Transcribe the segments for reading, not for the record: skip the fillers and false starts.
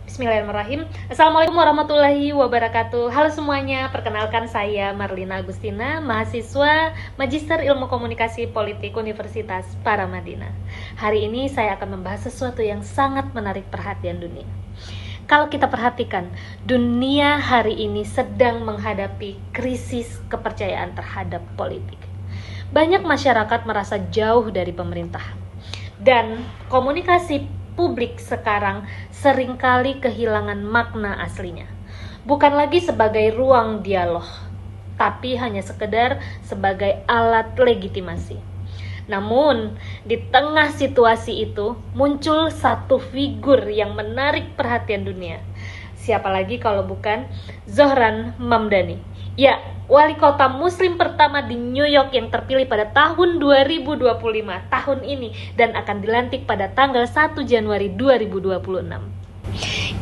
Bismillahirrahmanirrahim. Assalamualaikum warahmatullahi wabarakatuh. Halo semuanya, perkenalkan saya Marlina Agustina, mahasiswa Magister Ilmu Komunikasi Politik Universitas Paramadina. Hari ini saya akan membahas sesuatu yang sangat menarik perhatian dunia. Kalau kita perhatikan, dunia hari ini sedang menghadapi krisis kepercayaan terhadap politik. Banyak masyarakat merasa jauh dari pemerintah. Dan komunikasi publik sekarang seringkali kehilangan makna aslinya. Bukan lagi sebagai ruang dialog, tapi hanya sekedar sebagai alat legitimasi. Namun, di tengah situasi itu muncul satu figur yang menarik perhatian dunia. Siapa lagi kalau bukan Zohran Mamdani. Ya, wali kota muslim pertama di New York yang terpilih pada tahun 2025 tahun ini dan akan dilantik pada tanggal 1 Januari 2026.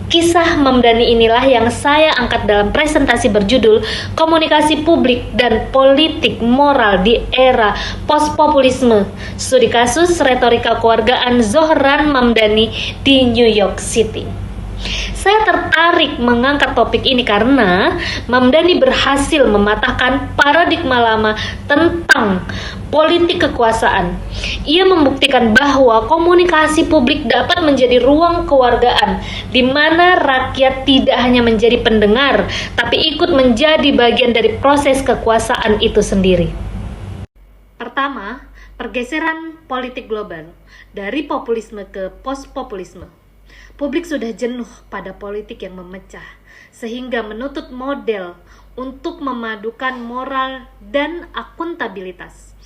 Kisah Mamdani inilah yang saya angkat dalam presentasi berjudul Komunikasi Publik dan Politik Moral di Era Postpopulisme, Studi Kasus Retorika Kewargaan Zohran Mamdani di New York City. Saya tertarik mengangkat topik ini karena Mamdani berhasil mematahkan paradigma lama tentang politik kekuasaan. Ia membuktikan bahwa komunikasi publik dapat menjadi ruang kewargaan di mana rakyat tidak hanya menjadi pendengar, tapi ikut menjadi bagian dari proses kekuasaan itu sendiri. Pertama, pergeseran politik global dari populisme ke postpopulisme. Publik sudah jenuh pada politik yang memecah, sehingga menuntut model untuk memadukan moral dan akuntabilitas.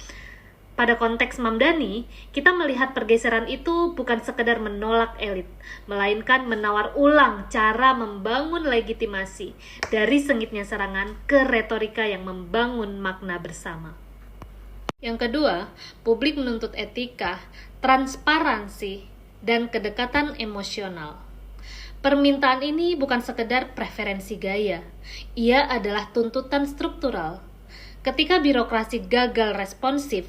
Pada konteks Mamdani, kita melihat pergeseran itu bukan sekedar menolak elit, melainkan menawar ulang cara membangun legitimasi dari sengitnya serangan ke retorika yang membangun makna bersama. Yang kedua, publik menuntut etika, transparansi, dan kedekatan emosional. Permintaan ini bukan sekedar preferensi gaya, ia adalah tuntutan struktural. Ketika birokrasi gagal responsif,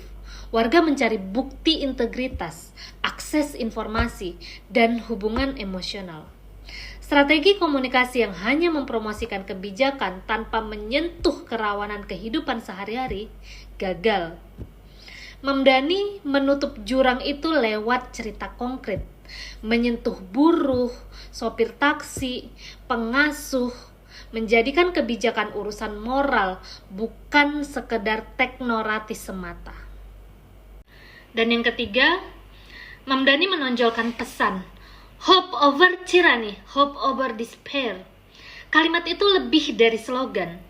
warga mencari bukti integritas, akses informasi, dan hubungan emosional. Strategi komunikasi yang hanya mempromosikan kebijakan tanpa menyentuh kerawanan kehidupan sehari-hari gagal. Mamdani menutup jurang itu lewat cerita konkret, menyentuh buruh, sopir taksi, pengasuh, menjadikan kebijakan urusan moral, bukan sekedar teknokratis semata. Dan yang ketiga, Mamdani menonjolkan pesan, hope over tyranny, hope over despair. Kalimat itu lebih dari slogan.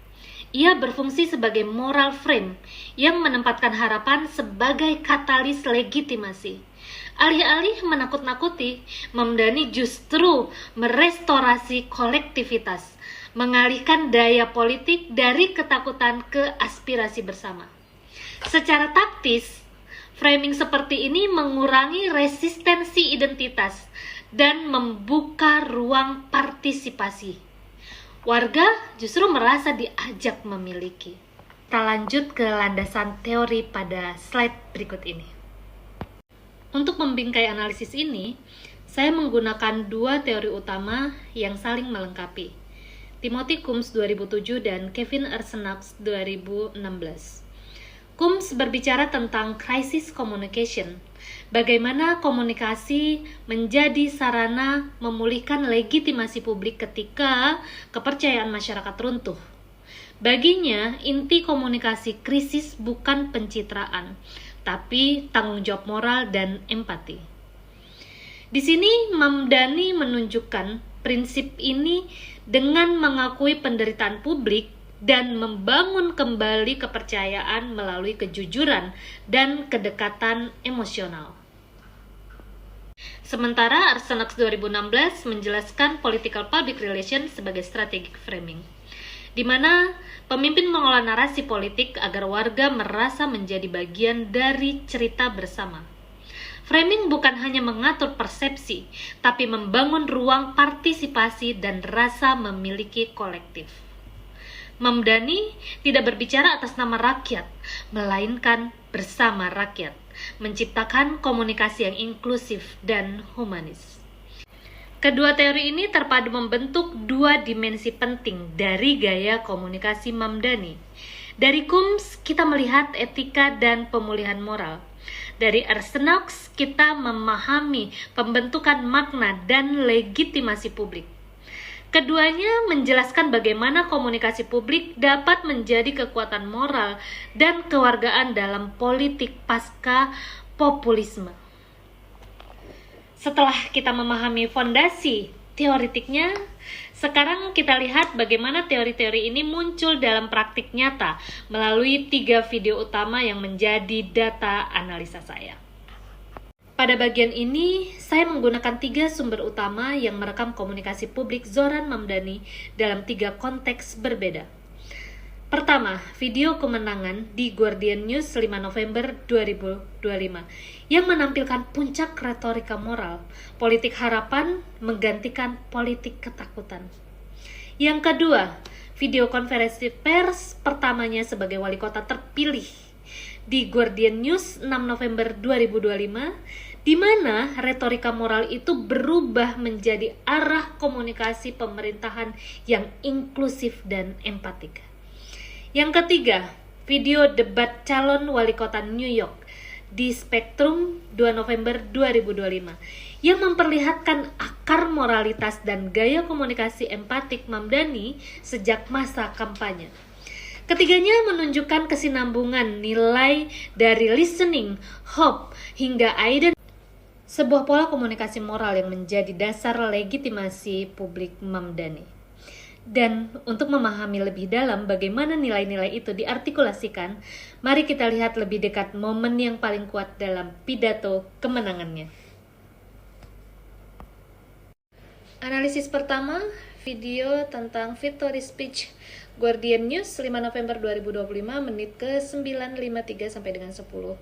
Ia berfungsi sebagai moral frame yang menempatkan harapan sebagai katalis legitimasi. Alih-alih menakut-nakuti, Mamdani justru merestorasi kolektivitas, mengalihkan daya politik dari ketakutan ke aspirasi bersama. Secara taktis, framing seperti ini mengurangi resistensi identitas dan membuka ruang partisipasi. Warga justru merasa diajak memiliki. Kita lanjut ke landasan teori pada slide berikut ini. Untuk membingkai analisis ini, saya menggunakan dua teori utama yang saling melengkapi. Timothy Coombs 2007 dan Kevin Arsenault 2016. Coombs berbicara tentang crisis communication, bagaimana komunikasi menjadi sarana memulihkan legitimasi publik ketika kepercayaan masyarakat runtuh. Baginya, inti komunikasi krisis bukan pencitraan, tapi tanggung jawab moral dan empati. Di sini Mamdani menunjukkan prinsip ini dengan mengakui penderitaan publik dan membangun kembali kepercayaan melalui kejujuran dan kedekatan emosional. Sementara Arsenault 2016 menjelaskan political public relations sebagai strategic framing, di mana pemimpin mengolah narasi politik agar warga merasa menjadi bagian dari cerita bersama. Framing bukan hanya mengatur persepsi, tapi membangun ruang partisipasi dan rasa memiliki kolektif. Mamdani tidak berbicara atas nama rakyat, melainkan bersama rakyat, menciptakan komunikasi yang inklusif dan humanis. Kedua teori ini terpadu membentuk dua dimensi penting dari gaya komunikasi Mamdani. Dari Combs, kita melihat etika dan pemulihan moral. Dari Ernst Knox, kita memahami pembentukan makna dan legitimasi publik. Keduanya menjelaskan bagaimana komunikasi publik dapat menjadi kekuatan moral dan kewargaan dalam politik pasca populisme. Setelah kita memahami fondasi teoritiknya, sekarang kita lihat bagaimana teori-teori ini muncul dalam praktik nyata melalui 3 video utama yang menjadi data analisa saya. Pada bagian ini, saya menggunakan 3 sumber utama yang merekam komunikasi publik Zoran Mamdani dalam 3 konteks berbeda. Pertama, video kemenangan di Guardian News 5 November 2025 yang menampilkan puncak retorika moral, politik harapan menggantikan politik ketakutan. Yang kedua, video konferensi pers pertamanya sebagai wali kota terpilih di Guardian News 6 November 2025, di mana retorika moral itu berubah menjadi arah komunikasi pemerintahan yang inklusif dan empatik. Yang ketiga, video debat calon wali kota New York di Spektrum 2 November 2025 yang memperlihatkan akar moralitas dan gaya komunikasi empatik Mamdani sejak masa kampanye. Ketiganya menunjukkan kesinambungan nilai dari listening, hope, hingga identitas, sebuah pola komunikasi moral yang menjadi dasar legitimasi publik Mamdani. Dan untuk memahami lebih dalam bagaimana nilai-nilai itu diartikulasikan, mari kita lihat lebih dekat momen yang paling kuat dalam pidato kemenangannya. Analisis pertama, video tentang victory speech Guardian News 5 November 2025 menit ke 9.53 sampai dengan 10.02.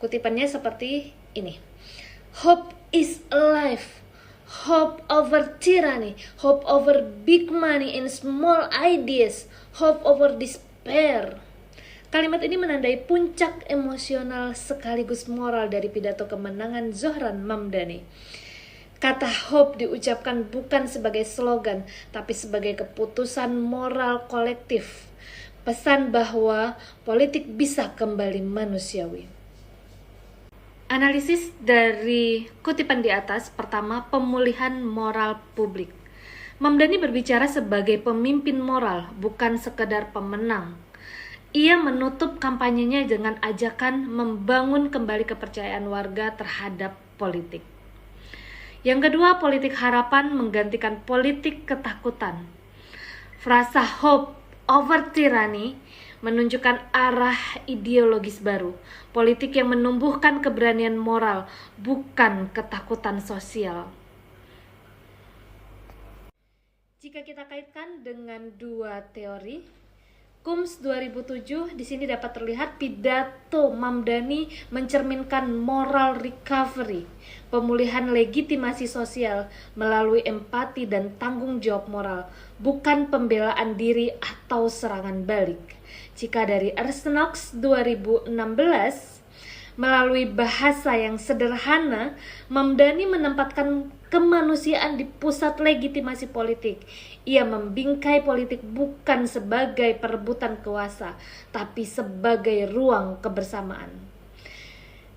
Kutipannya seperti ini. Hope is alive. Hope over tyranny, hope over big money and small ideas, hope over despair. Kalimat ini menandai puncak emosional sekaligus moral dari pidato kemenangan Zoran Mamdani. Kata hope diucapkan bukan sebagai slogan, tapi sebagai keputusan moral kolektif. Pesan bahwa politik bisa kembali manusiawi. Analisis dari kutipan di atas. Pertama, pemulihan moral publik. Mamdani berbicara sebagai pemimpin moral, bukan sekedar pemenang. Ia menutup kampanyenya dengan ajakan membangun kembali kepercayaan warga terhadap politik. Yang kedua, politik harapan menggantikan politik ketakutan. Frasa hope over tyranny menunjukkan arah ideologis baru, politik yang menumbuhkan keberanian moral, bukan ketakutan sosial. Jika kita kaitkan dengan dua teori, Combs 2007, di sini dapat terlihat pidato Mamdani mencerminkan moral recovery, pemulihan legitimasi sosial melalui empati dan tanggung jawab moral, bukan pembelaan diri atau serangan balik. Jika dari Ernst Knox 2016, melalui bahasa yang sederhana, Mamdani menempatkan kemanusiaan di pusat legitimasi politik. Ia membingkai politik bukan sebagai perebutan kuasa, tapi sebagai ruang kebersamaan.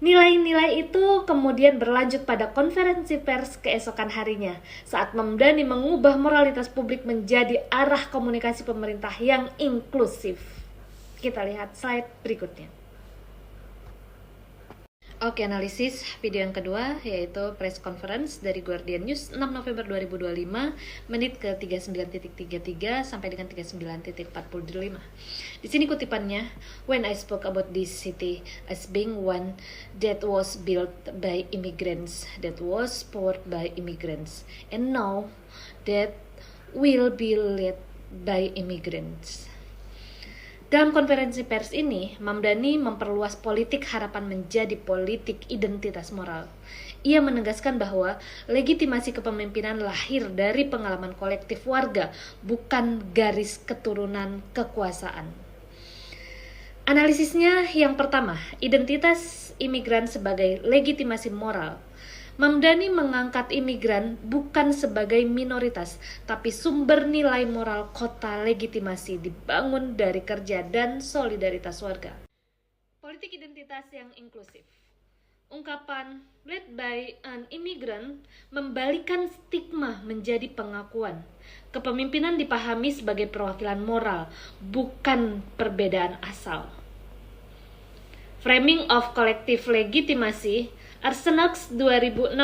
Nilai-nilai itu kemudian berlanjut pada konferensi pers keesokan harinya, saat Mamdani mengubah moralitas publik menjadi arah komunikasi pemerintah yang inklusif. Kita lihat slide berikutnya. Oke, analisis video yang kedua yaitu press conference dari Guardian News 6 November 2025 menit ke 39.33 sampai dengan 39.45. Di sini kutipannya, when I spoke about this city as being one that was built by immigrants, that was powered by immigrants, and now that will be led by immigrants. Dalam konferensi pers ini, Mamdani memperluas politik harapan menjadi politik identitas moral. Ia menegaskan bahwa legitimasi kepemimpinan lahir dari pengalaman kolektif warga, bukan garis keturunan kekuasaan. Analisisnya yang pertama, identitas imigran sebagai legitimasi moral. Mamdani mengangkat imigran bukan sebagai minoritas, tapi sumber nilai moral kota legitimasi dibangun dari kerja dan solidaritas warga. Politik identitas yang inklusif. Ungkapan led by an immigrant membalikan stigma menjadi pengakuan. Kepemimpinan dipahami sebagai perwakilan moral, bukan perbedaan asal. Framing of Collective Legitimasi, Arsenax 2016.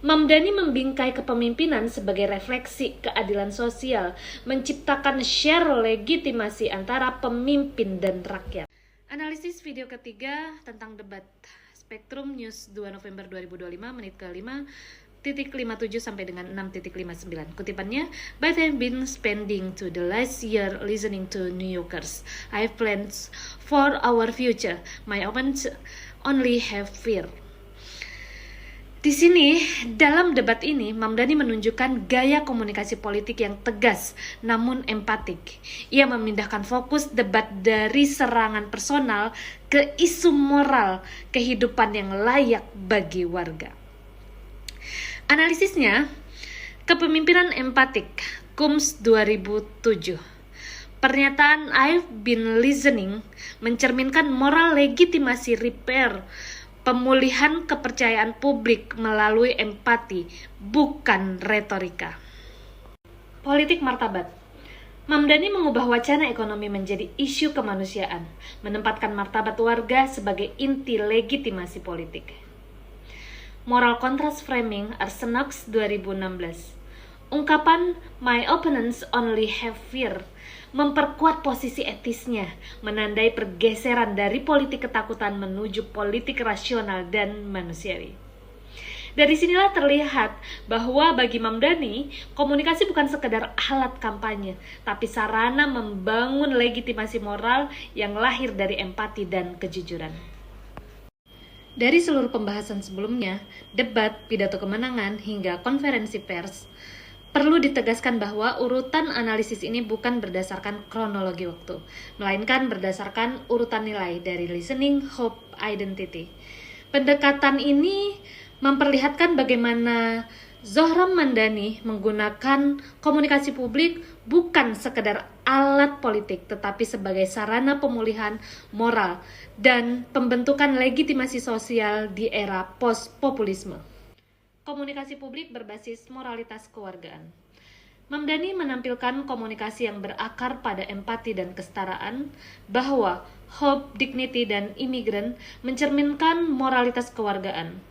Mamdani membingkai kepemimpinan sebagai refleksi keadilan sosial, menciptakan share legitimasi antara pemimpin dan rakyat. Analisis video ketiga tentang debat Spektrum News 2 November 2025 menit ke-5 .57 sampai dengan 6.59. Kutipannya, "But I've been spending to the last year listening to New Yorkers. I have plans for our future. My opponents only have fear." Di sini, dalam debat ini, Mamdani menunjukkan gaya komunikasi politik yang tegas namun empatik. Ia memindahkan fokus debat dari serangan personal ke isu moral kehidupan yang layak bagi warga. Analisisnya, kepemimpinan empatik, KUMS 2007. Pernyataan "I've been listening" mencerminkan moral legitimasi repair, pemulihan kepercayaan publik melalui empati, bukan retorika. Politik martabat. Mamdani mengubah wacana ekonomi menjadi isu kemanusiaan, menempatkan martabat warga sebagai inti legitimasi politik. Moral Contrast Framing, Arsenax 2016. Ungkapan "My opponents only have fear" memperkuat posisi etisnya, menandai pergeseran dari politik ketakutan menuju politik rasional dan manusiawi. Dari sinilah terlihat bahwa bagi Mamdani, komunikasi bukan sekedar alat kampanye, tapi sarana membangun legitimasi moral yang lahir dari empati dan kejujuran. Dari seluruh pembahasan sebelumnya, debat, pidato kemenangan, hingga konferensi pers, perlu ditegaskan bahwa urutan analisis ini bukan berdasarkan kronologi waktu, melainkan berdasarkan urutan nilai dari listening, hope, identity. Pendekatan ini memperlihatkan bagaimana Zohram Mamdani menggunakan komunikasi publik bukan sekedar alat politik, tetapi sebagai sarana pemulihan moral dan pembentukan legitimasi sosial di era post-populisme. Komunikasi publik berbasis moralitas kewargaan. Mamdani menampilkan komunikasi yang berakar pada empati dan kesetaraan, bahwa hope, dignity, dan imigran mencerminkan moralitas kewargaan.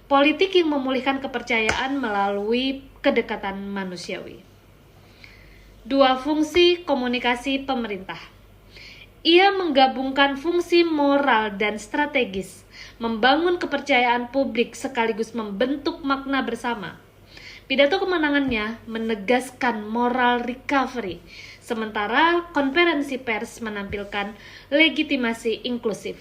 Politik yang memulihkan kepercayaan melalui kedekatan manusiawi. 2. Fungsi komunikasi pemerintah. Ia menggabungkan fungsi moral dan strategis, membangun kepercayaan publik sekaligus membentuk makna bersama. Pidato kemenangannya menegaskan moral recovery, sementara konferensi pers menampilkan legitimasi inklusif.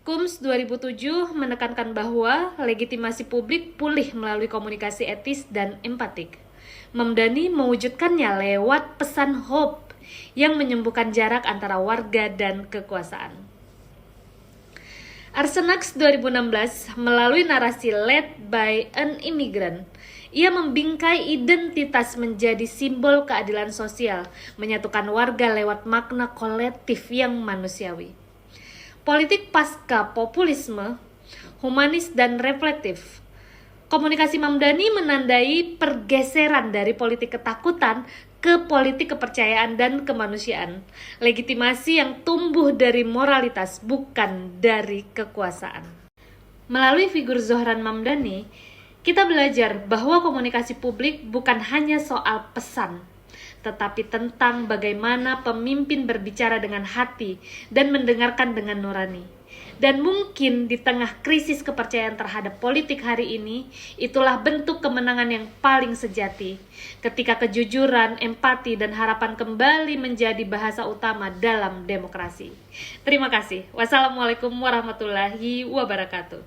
KUMS 2007 menekankan bahwa legitimasi publik pulih melalui komunikasi etis dan empatik. Mamdani mewujudkannya lewat pesan hope yang menyembuhkan jarak antara warga dan kekuasaan. Arsenax 2016 melalui narasi led by an immigrant, ia membingkai identitas menjadi simbol keadilan sosial, menyatukan warga lewat makna kolektif yang manusiawi. Politik pasca populisme, humanis dan reflektif. Komunikasi Mamdani menandai pergeseran dari politik ketakutan ke politik kepercayaan dan kemanusiaan. Legitimasi yang tumbuh dari moralitas, bukan dari kekuasaan. Melalui figur Zohram Mamdani, kita belajar bahwa komunikasi publik bukan hanya soal pesan, tetapi tentang bagaimana pemimpin berbicara dengan hati dan mendengarkan dengan nurani. Dan mungkin di tengah krisis kepercayaan terhadap politik hari ini, itulah bentuk kemenangan yang paling sejati, ketika kejujuran, empati, dan harapan kembali menjadi bahasa utama dalam demokrasi. Terima kasih. Wassalamualaikum warahmatullahi wabarakatuh.